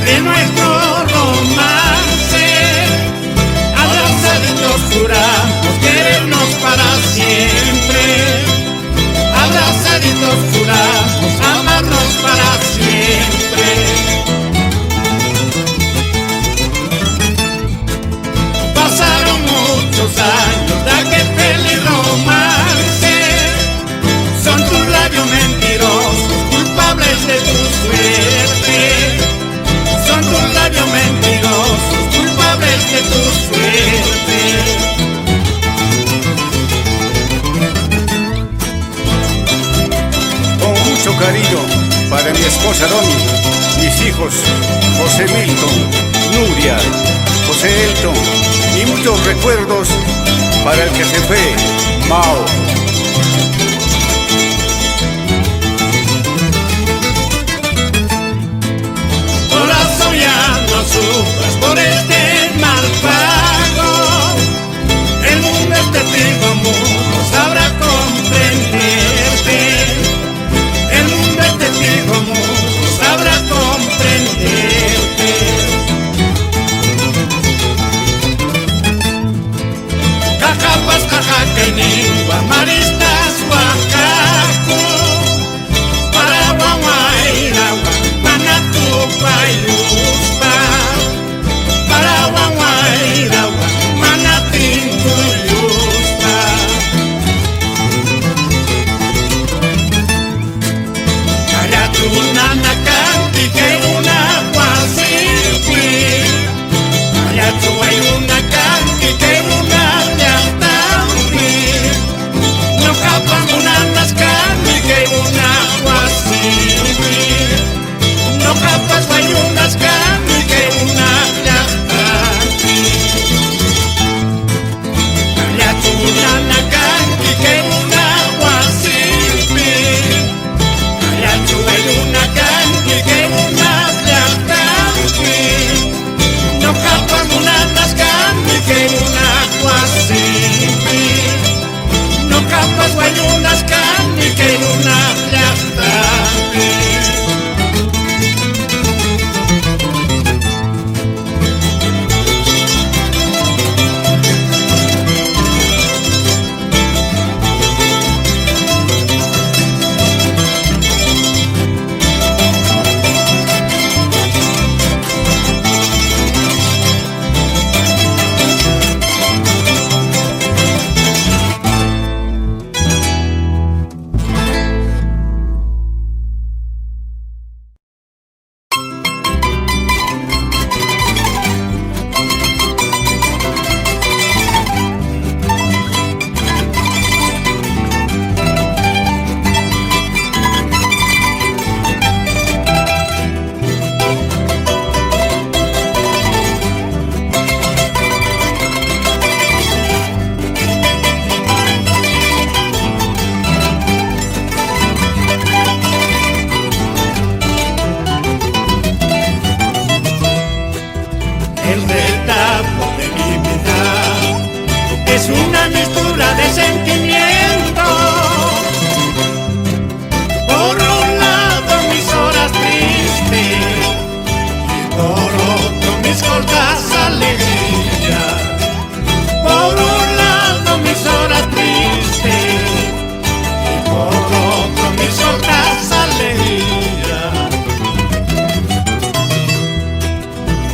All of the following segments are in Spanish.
de nuestro romance. Abrazaditos juramos querernos para siempre. Abrazaditos juramos amarnos para siempre. Pasaron muchos años de aquel feliz romance. Son tus labios mentirosos, culpables de tu suerte. Son tus labios mentirosos, culpables de tu suerte. Con mucho cariño para mi esposa Domi, mis hijos José Milton, Nuria, José Elton, y muchos recuerdos para el que se fue, Mao. Corazón, ya no sufras por este mal pago. El mundo es testigo mudo, sabrá comprenderte. El mundo es testigo mudo, sabrá comprenderte. Cajapas, cajacainigua, maristas, huacaco. Paraguairawa, manatupayuspa. Paraguairawa, manatintuyuspa. Ayatunanakanti que una guasipui. Ayatuayunakanti que una llantaupi. No capan unanas canti que una guasipui. No capas guayunas canti que una llantaupi. Ayatunanakanti que una guasipui. Ayachuayunakanti que una llantaupi. No capas unanas canti que una guasipui. No capas guayunas canti que una llantaupi. El retablo de mi vida es una mistura de sentimientos. Por un lado mis horas tristes y por otro mis cortas alegrías. Por un lado mis horas tristes y por otro mis cortas alegrías.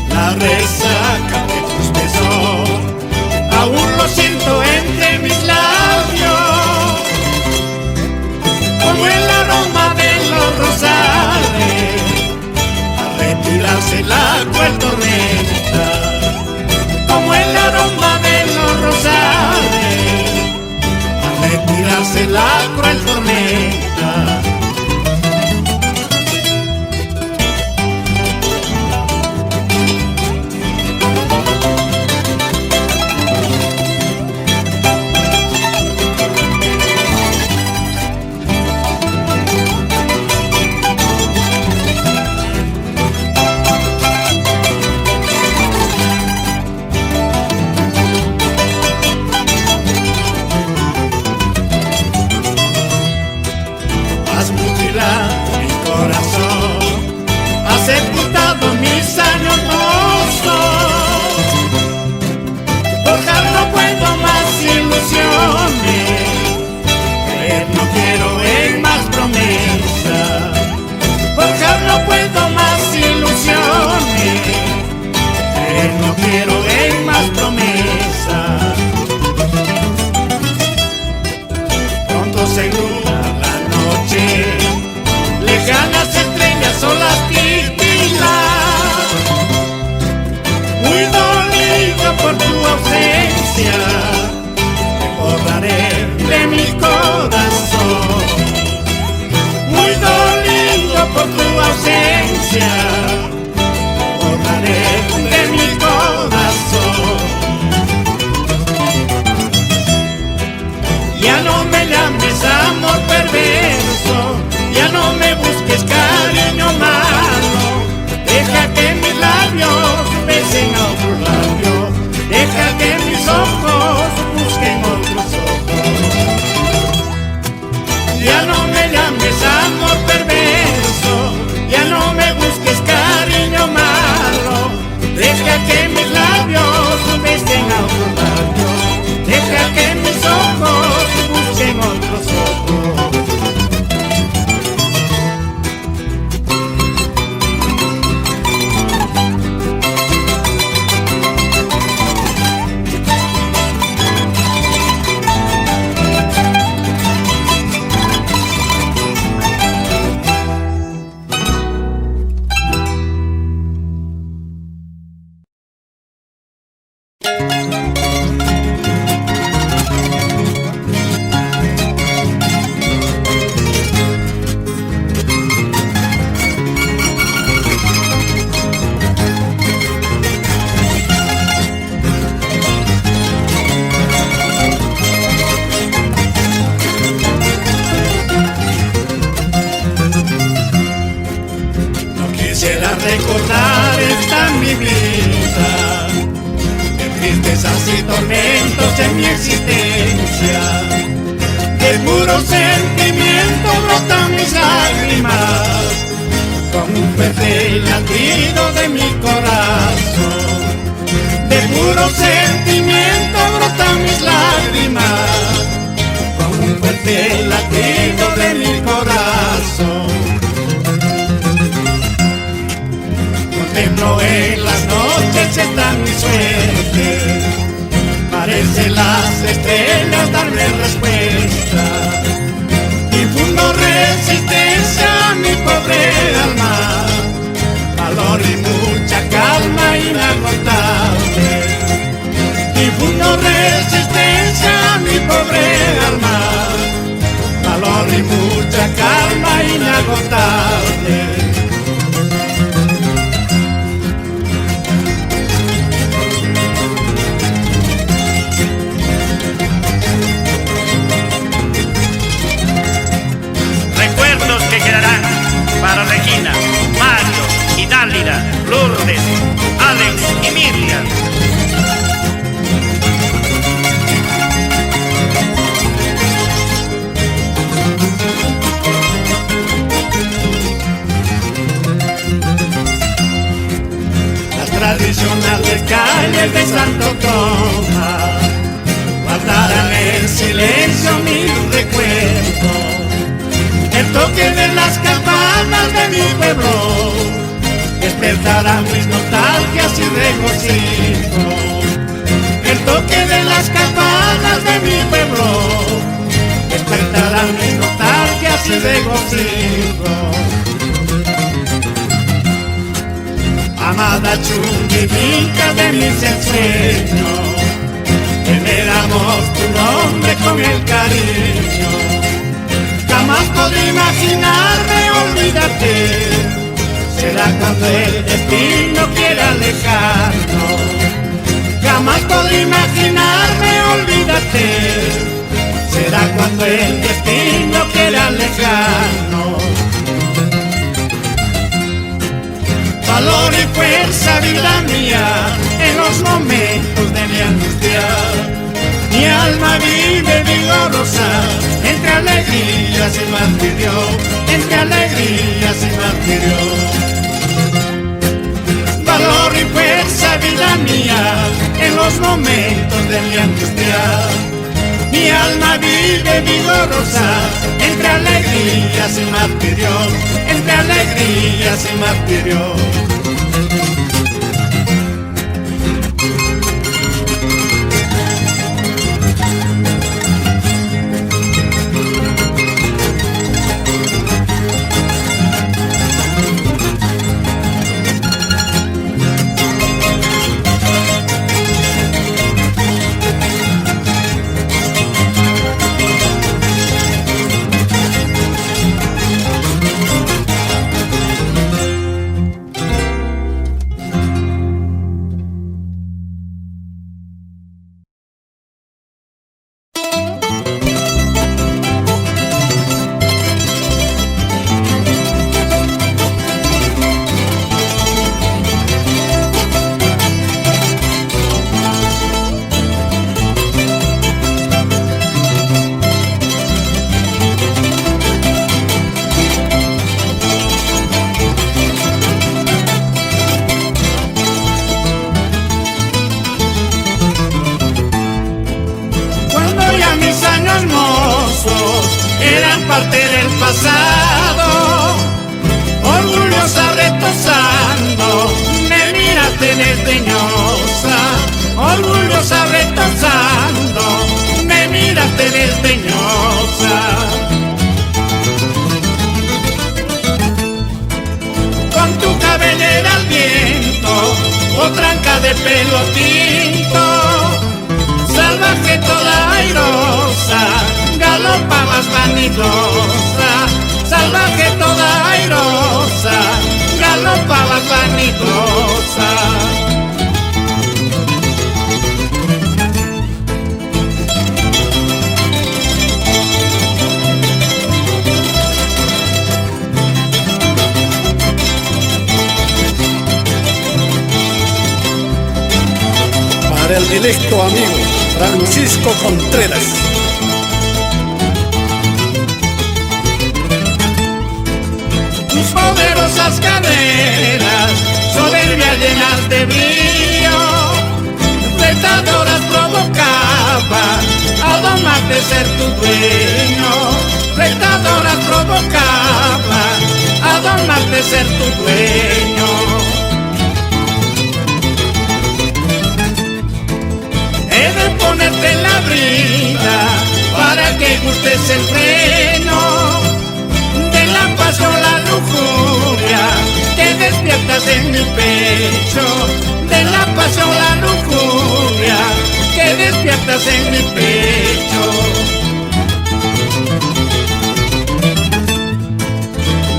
La resaca de tus besos aún lo siento entre mis labios, como el aroma de los rosales al retirarse la cruel tormenta, como el aroma de los rosales al retirarse la cruel tormenta. debutado mis años mozos. Forjar no puedo más ilusiones, creer no quiero en más promesas. Forjar no puedo más ilusiones, creer no quiero en más promesas. Pronto se nubla la noche, lejanas estrellas son las titilas. Muy dolido por tu ausencia, te borraré de mi corazón. Muy dolido por tu ausencia, te borraré de mi corazón. Ya no me llames amor perverso, ya no me busques cariño malo. Deja que mis labios besen a otro labio, deja que mis ojos busquen otros ojos. Ya no me llames amor perverso, ya no me busques cariño malo. Deja que mis labios besen a otro labio, deja que mis ojos busquen otros ojos. Recordar está en mi vida, de tristezas y tormentos en mi existencia. De puro sentimiento brotan mis lágrimas, con un fuerte latido de mi corazón. De puro sentimiento brotan mis lágrimas, con un fuerte latido de mi corazón. Contemplo en las noches esta mi suerte, parecen las estrellas darme respuesta. Infundo resistencia a mi pobre alma, valor y mucha calma inagotable. Infundo resistencia a mi pobre alma, valor y mucha calma inagotable. Que quedarán para Regina, Mario, Hidálida, Lourdes, Alex y Miriam. Las tradicionales calles de Santo Tomás guardarán en silencio mi recuerdo. El toque de las campanas de mi pueblo despertará mis nostalgias y regocijo. El toque de las campanas de mi pueblo despertará mis nostalgias y regocijo. Amada chunguitica de mis ensueños, veneramos tu nombre con el cariño. Jamás podré imaginarme olvidarte, será cuando el destino quiera alejarnos. Jamás podré imaginarme olvidarte, será cuando el destino quiera alejarnos. Valor y fuerza, vida mía, en los momentos de mi angustia. Mi alma vive vigorosa entre alegrías y martirio, entre alegrías y martirio. los momentos de mi angustia. Mi alma vive vigorosa, entre alegrías y martirios, entre alegrías y martirios. Parte del pasado, orgullosa retozando, me miraste desdeñosa, orgullosa retozando, me miraste desdeñosa. Con tu cabellera al viento, o tranca de pelo tinto, salvaje toda airosa, galopabas vanidosa, salvaje toda airosa, galopabas vanidosa. Para el directo amigo Francisco Contreras. Tus poderosas caderas, soberbias llenas de brillo, retadoras provocaban a domar de ser tu dueño, retadoras provocaban a domar de ser tu dueño. He de ponerte en la brida para que gustes el freno de la pasión, la lujuria que despiertas en mi pecho, de la pasión, la lujuria que despiertas en mi pecho.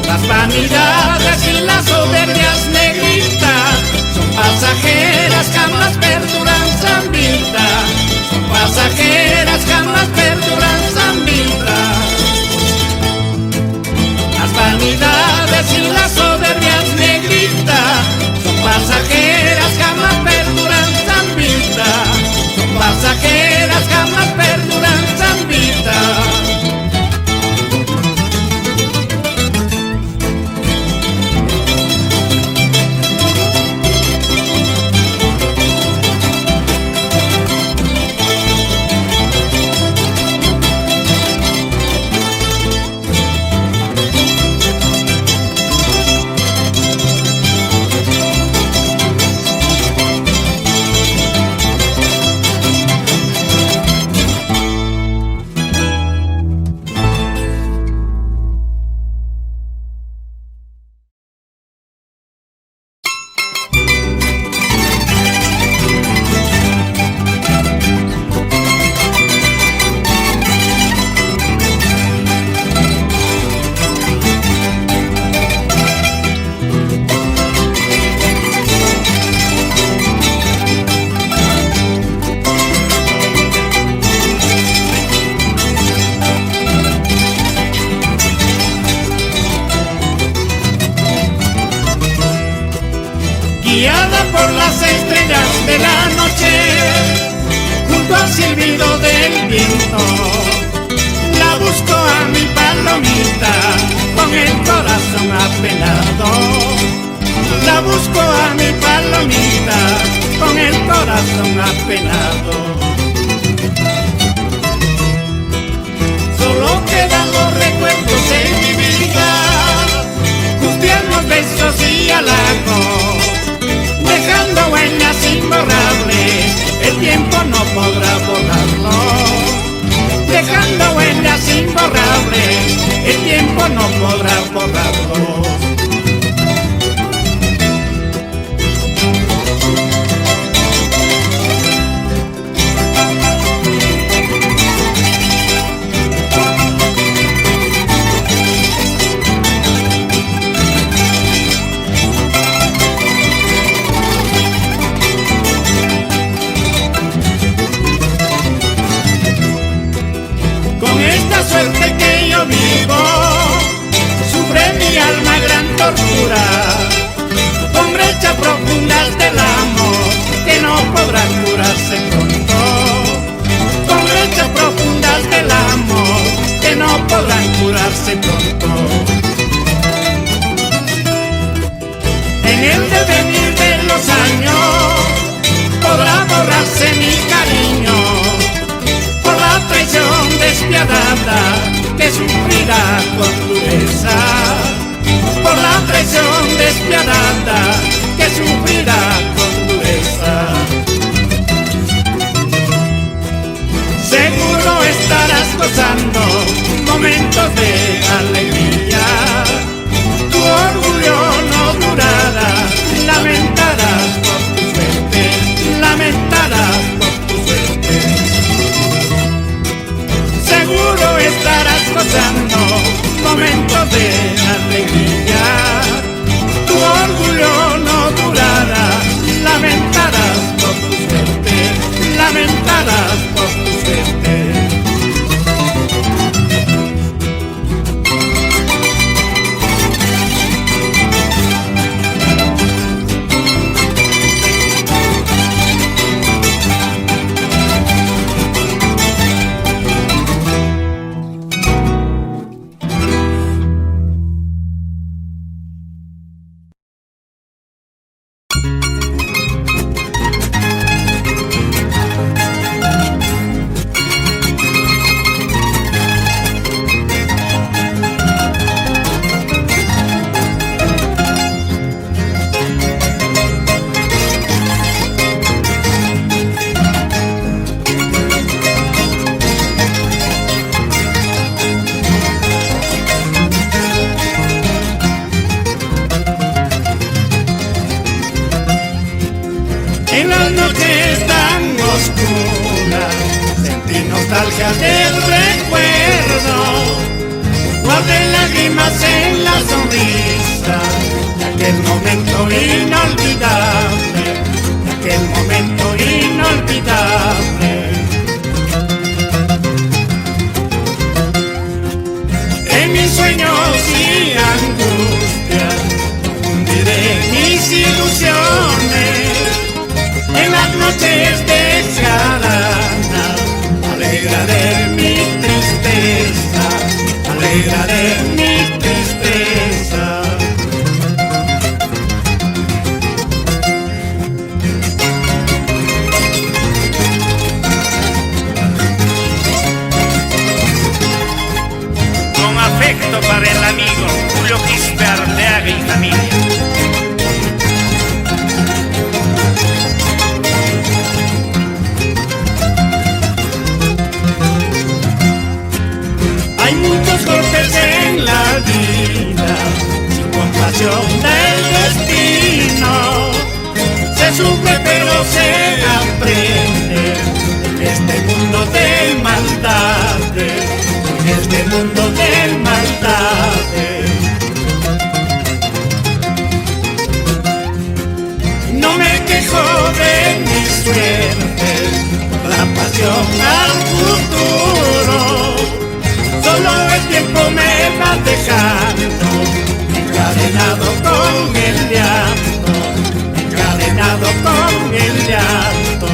Las vanidades y las soberbias negritas son pasajeras, jamás perduran san vida, son pasajeras, jamás perduran san vida. Las vanidades y las soberbias negritas son pasajeras, jamás perduran san vida, son pasajeras, jamás perduran san vida. guiada por las estrellas de la noche, junto al silbido del viento. La busco a mi palomita, con el corazón apenado. La busco a mi palomita, con el corazón apenado. Solo quedan los recuerdos en mi vida, tus tiernos besos y halagos, dejando huellas imborrables, el tiempo no podrá borrarlo. Dejando huellas imborrables, el tiempo no podrá borrarlo. Suerte que yo vivo, sufre mi alma gran tortura, con brechas profundas del amor que no podrán curarse pronto, con brechas profundas del amor que no podrán curarse pronto. En el devenir de los años podrá borrarse mi cariño, traición despiadada que sufrirá con dureza, por la traición despiadada que sufrirá con dureza. Seguro estarás gozando momentos de alegría, tu orgullo no durará, lamentarás por tu suerte, lamentarás por tu suerte. Seguro estarás gozando momentos de alegría, tu orgullo no durará, lamentarás por tu suerte, lamentarás por tu suerte. En las noches tan oscuras sentí nostalgia del recuerdo, guardé lágrimas en la sonrisa de aquel momento inolvidable, de aquel momento inolvidable. En mis sueños y angustias confundiré mis ilusiones, en las noches de jarana alegraré mi tristeza, alegraré mi tristeza. Con afecto para el amigo Julio Quispe Arteaga y familia. Hay muchos golpes en la vida, sin compasión del destino. Se sufre pero se aprende en este mundo de maldades, en este mundo de maldades. No me quejo de mi suerte, por la pasión al futuro. Solo el tiempo me va dejando encadenado con el llanto, encadenado con el llanto.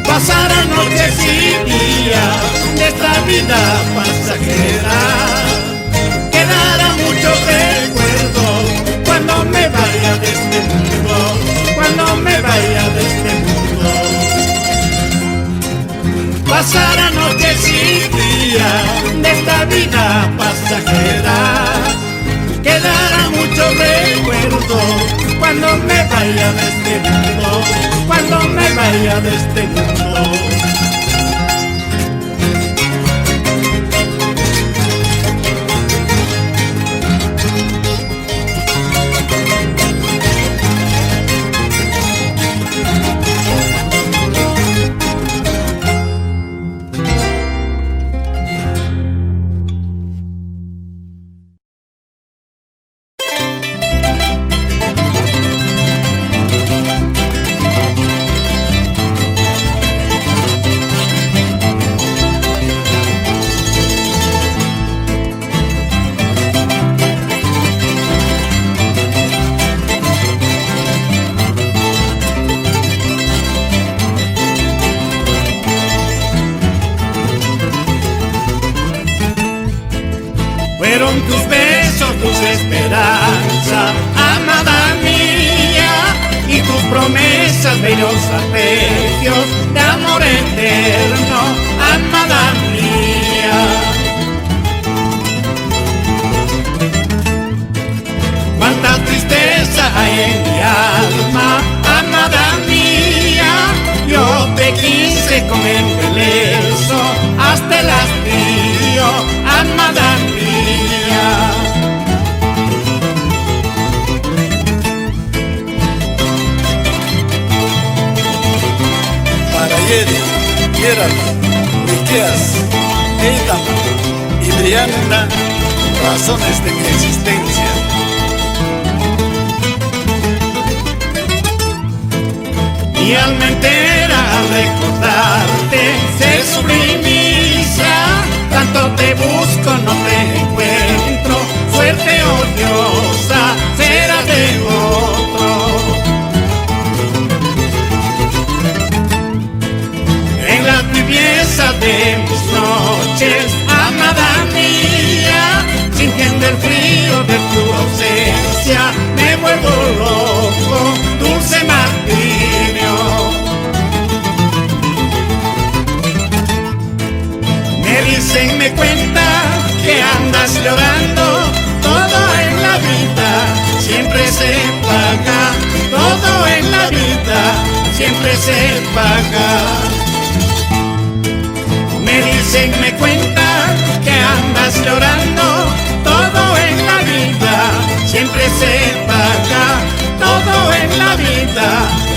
Pasarán noches y días de esta vida pasajera, quedarán muchos recuerdos cuando pasajera. Quedará mucho recuerdo cuando me vaya de este mundo, cuando me vaya de este mundo. Fueron tus besos, tus esperanzas, amada mía, y tus promesas, bellos arpegios de amor eterno, amada mía. Cuánta tristeza hay en mi alma, amada mía, yo te quise con embeleso hasta el hastío, amada mía. Para Yeri, Gerald, Miqueas, Eitan y Brianna, razones de mi existencia. Mi alma entera al recordarte se sublimiza, tanto te busco no te encuentro, suerte odiosa será de otro. En la tibieza de mis noches, amada mía, sintiendo el frío de tu ausencia, me vuelvo loco, dulce martirio. Me dicen, me cuentan que andas llorando, todo en la vida siempre se paga, todo en la vida siempre se paga. Me dicen, me cuentan que andas llorando, todo en la vida siempre se paga, todo en la vida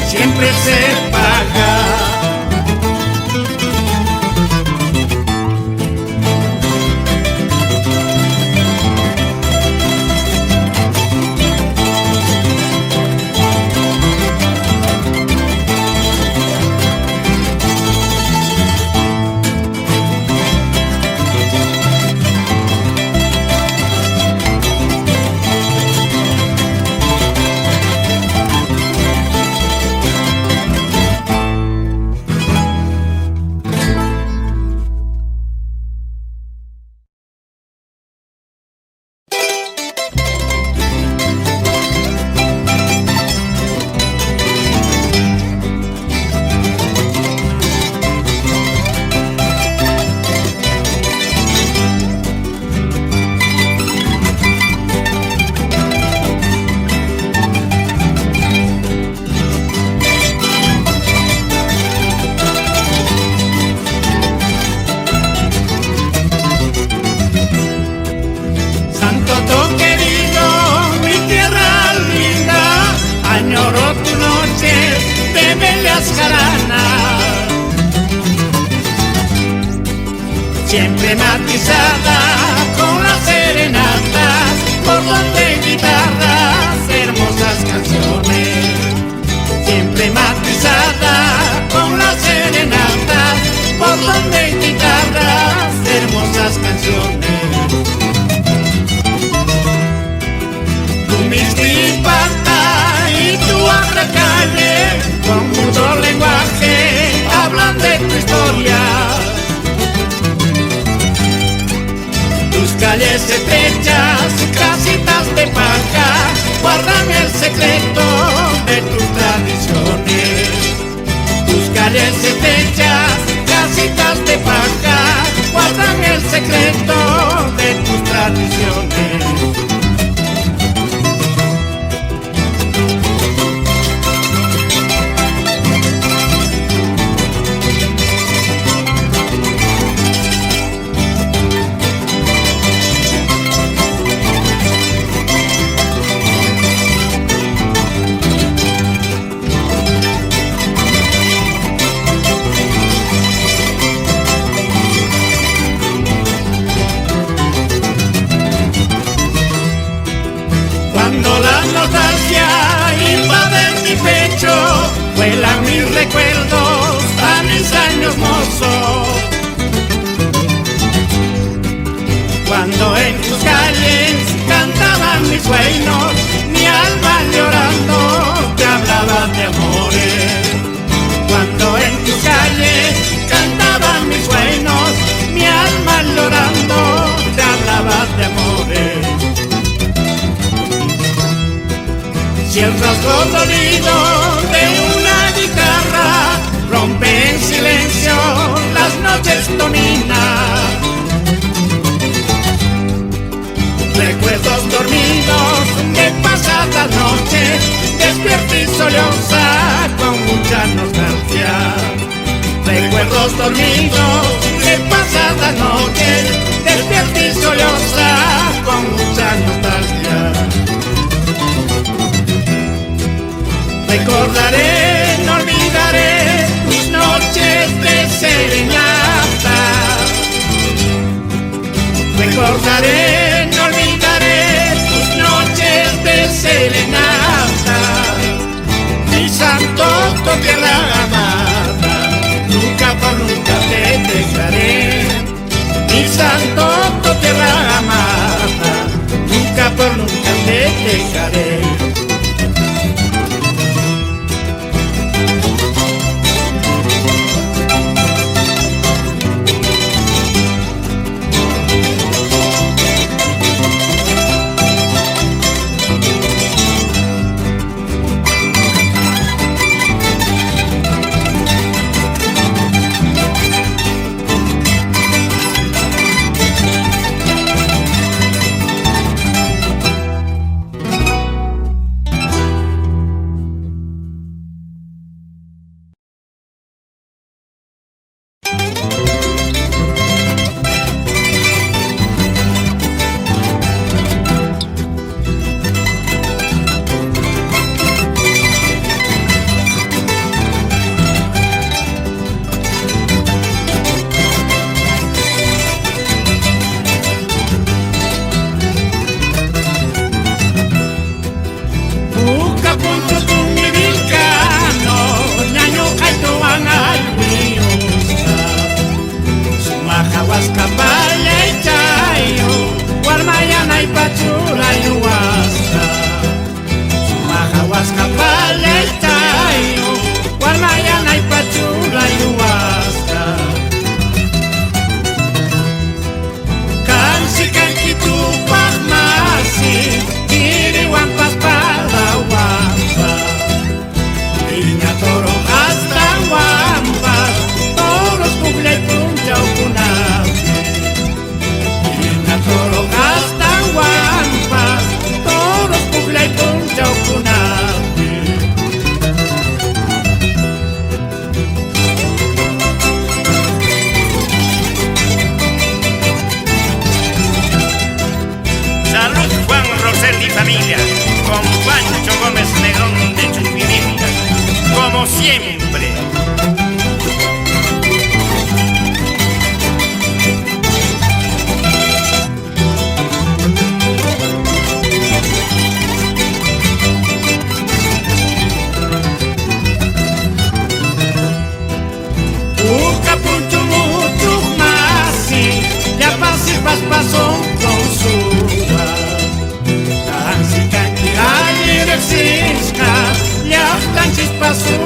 siempre se paga. Siempre matizada con las serenatas, por donde guitarras, hermosas canciones. Siempre matizada con las serenatas, por donde guitarras, hermosas canciones. Tu miskipata y tu abracalle, con mucho lenguaje, hablan de tu historia. Tus calles estrechas, casitas de paja, guardan el secreto de tus tradiciones. Tus calles estrechas, casitas de paja, guardan el secreto de tus tradiciones. Si el rasgo dolido de una guitarra rompe en silencio las noches toninas, recuerdos dormidos de pasadas noches, despierta y solloza con mucha nostalgia. Recuerdos dormidos de pasadas noches, despierta y solloza con mucha nostalgia. Recordaré, no olvidaré tus noches de serenata. Recordaré, no olvidaré tus noches de serenata. Mi santo, tierra amada, nunca por nunca te dejaré. Mi santo, tierra amada, nunca por nunca te dejaré. Siempre. Uka punchu mutu masi, ya pasi pas paso con suba. Tansi kanki ali reksiska, ya tanchis paso.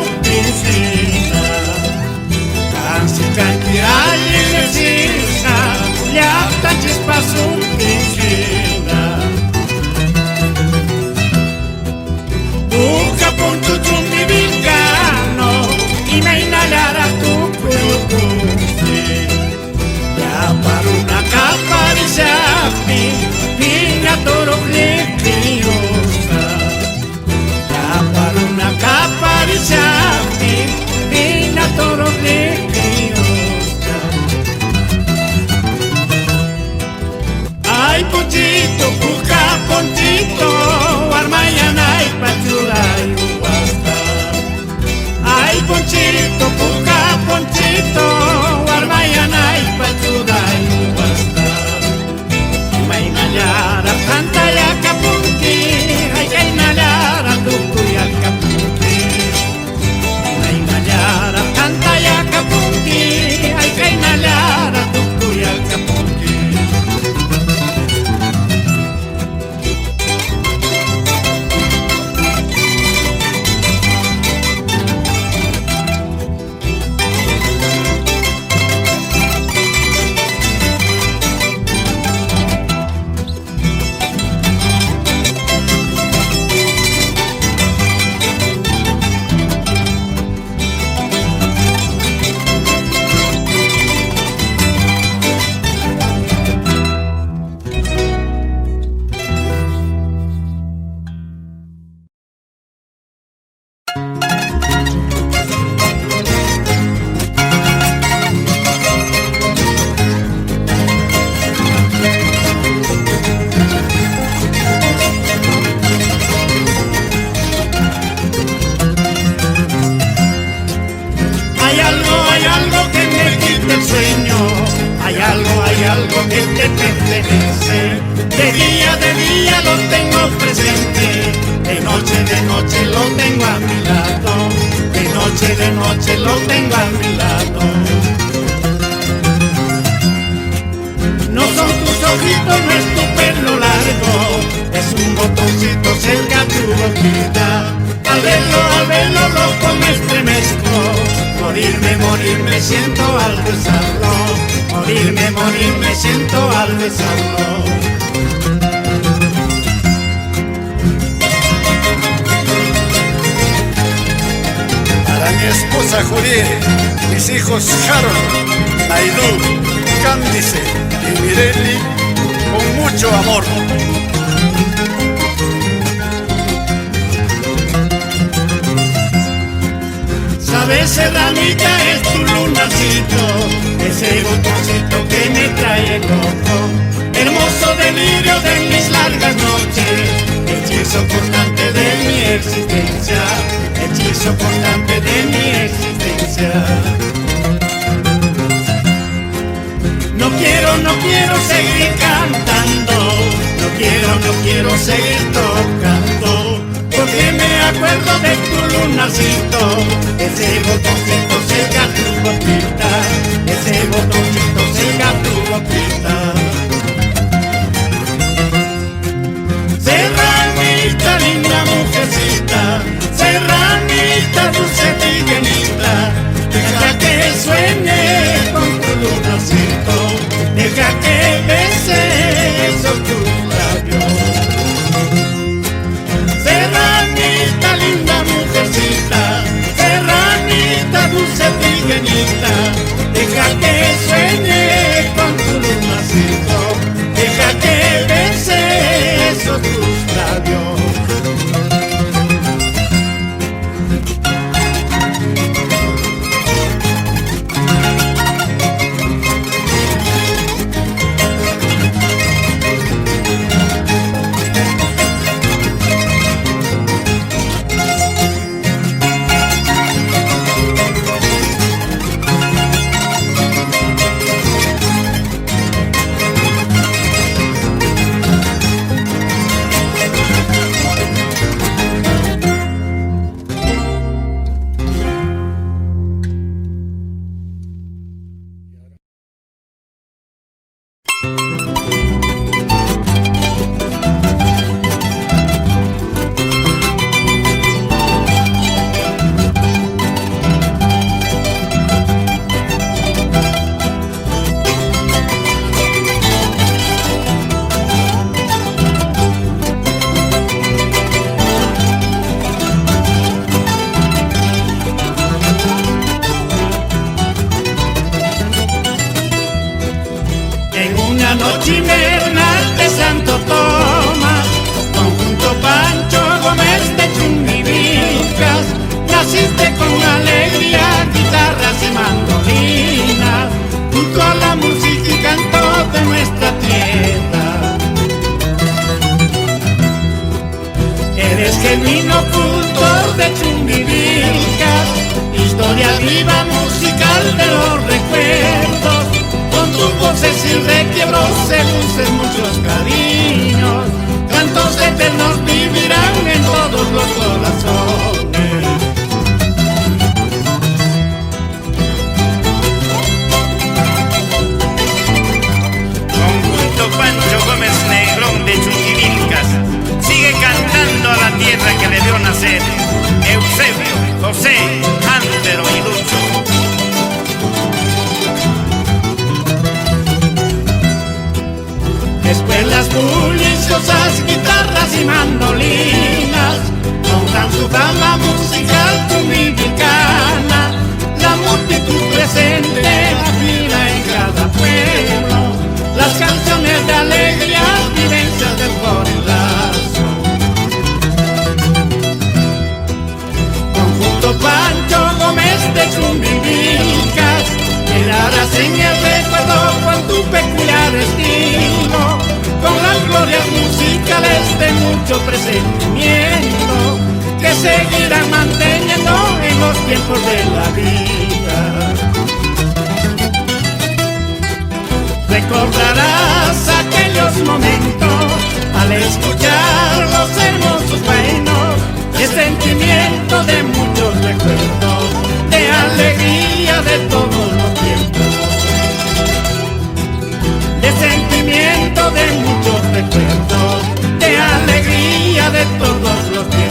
algo que te pertenece. De día lo tengo presente, de noche lo tengo a mi lado, de noche lo tengo a mi lado. No son tus ojitos, no es tu pelo largo, es un botoncito cerca a tu boquita. Al verlo loco me estremezco, morirme siento al besarlo, morirme siento al besarlo. Para mi esposa Juliet, mis hijos Harold, Naidú, Cándice y Mireli, con mucho amor. Sabes, serranita, es tu lunarcito, ese botoncito que me trae loco. Hermoso delirio de mis largas noches, hechizo constante de mi existencia, hechizo constante de mi existencia. No quiero seguir cantando, no quiero seguir tocando, porque me acuerdo de tu lunarcito, ese botoncito cerca a tu boquita, ese botoncito cerca a tu boquita. Serranita, linda mujercita, serranita, dulce trigueñita, deja que sueñe con tu lunarcito, deja que bese esos tus labios. Serranita, linda mujercita, serranita, dulce trigueñita, deja que sueñe con tu lunarcito, deja que bese esos tus labios. Noche invernal de Santo Tomás, conjunto Pancho Gómez de Chumbivilcas, naciste con alegría, guitarras y mandolinas, junto a la música y canto de nuestra tierra. Eres genuino cultor de Chumbivilcas, historia viva musical de los recuerdos. Con tus voces y requiebros seduces muchos cariños, cantos eternos vivirán en todos los corazones. Conjunto Pancho Gómez Negrón de Chumbivilcas, sigue cantando a la tierra que le vio nacer. Eusebio, José, Ándero y Lucho. Escuelas bulliciosas, guitarras y mandolinas, honran su fama musical chumbivilcana. La multitud presente afina en cada pueblo las canciones de alegría, vivencias del Corilazo. Conjunto Pancho Gómez de Chumbivilcas, quedarás en el recuerdo con tu peculiar estilo, con las glorias musicales de mucho presentimiento, que seguirán manteniendo en los tiempos de la vida. Recordarás aquellos momentos al escuchar los hermosos vainos, y sentimiento de muchos recuerdos, de alegría de todos los tiempos, de sentimiento de muchos recuerdos, de alegría de todos los tiempos.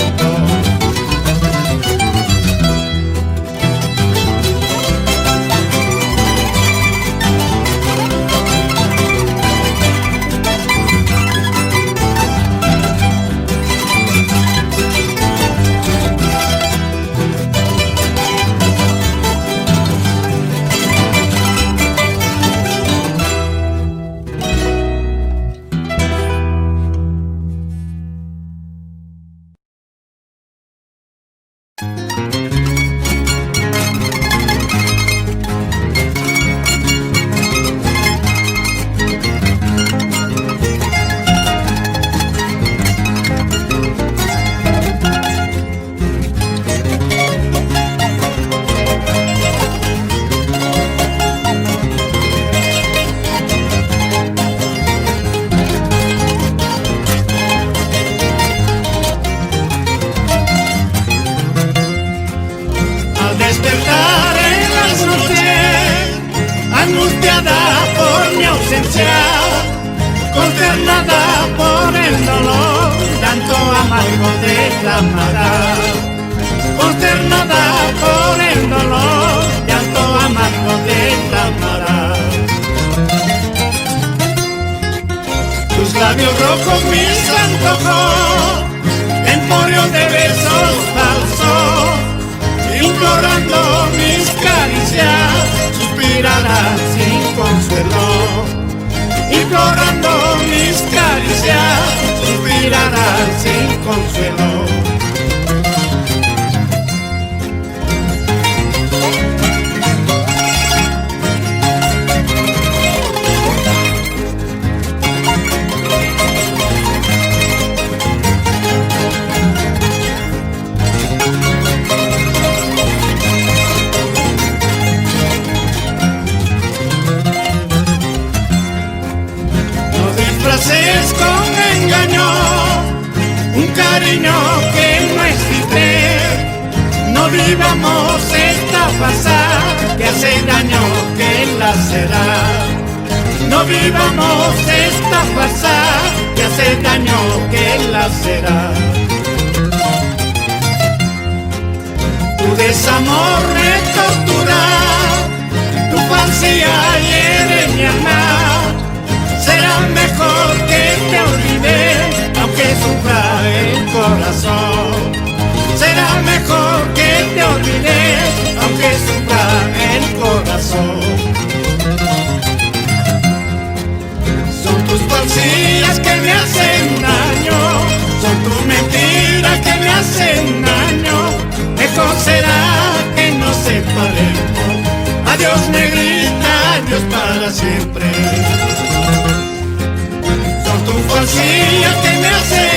Despertar en las noches, angustiada por mi ausencia, consternada por el dolor, llanto amargo declamará. Consternada por el dolor, llanto amargo declamará. Tus labios rojos mis antojos, emporio de besos falsos, implorando mis caricias, suspirarás sin consuelo. Implorando mis caricias, suspirarás sin consuelo. Con engaño, un cariño que no existe. No vivamos esta farsa que hace daño, que lacera. No vivamos esta farsa que hace daño, que lacera. Tu desamor me tortura, tu fantasía hiere mi alma. Será mejor que te olvide, aunque sufra el corazón. Será mejor que te olvide, aunque sufra el corazón. Son tus falsías que me hacen daño, son tus mentiras que me hacen daño. Mejor será que nos separemos. Adiós negrita, adiós para siempre. Son tus falsías que me hacen